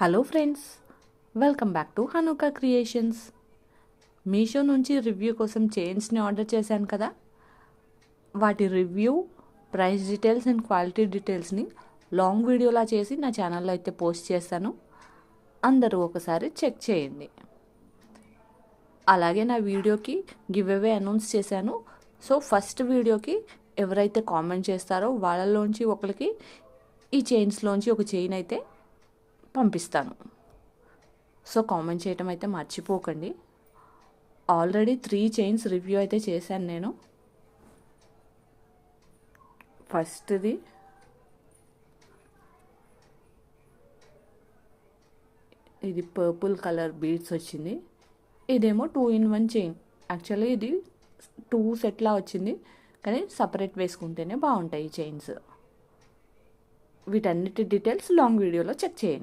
Hello friends, welcome back to Hanuka creations. Meesho నుంచి review కోసం చైన్స్ని ఆర్డర్ చేశాను కదా, వాటి review, price details and quality డీటెయిల్స్ని లాంగ్ వీడియోలా చేసి నా ఛానల్లో అయితే పోస్ట్ చేస్తాను. అందరూ ఒకసారి చెక్ చేయండి. అలాగే నా వీడియోకి గివ్ అవే అనౌన్స్ చేశాను. సో ఫస్ట్ వీడియోకి ఎవరైతే కామెంట్ చేస్తారో వాళ్ళలోంచి ఒకరికి ఈ చైన్స్లోంచి ఒక చైన్ అయితే పంపిస్తాను. సో కామెంట్ చేయటం అయితే మర్చిపోకండి. ఆల్రెడీ 3 చైన్స్ రివ్యూ అయితే చేశాను నేను. ఫస్ట్ది ఇది పర్పుల్ కలర్ బీడ్స్ వచ్చింది. ఇదేమో 2-in-1 చైన్. యాక్చువల్లీ ఇది 2 సెట్లా వచ్చింది, కానీ సపరేట్ వేసుకుంటేనే బాగుంటాయి ఈ చైన్స్. వీటన్నిటి డీటెయిల్స్ లాంగ్ వీడియోలో చెక్ చేయండి.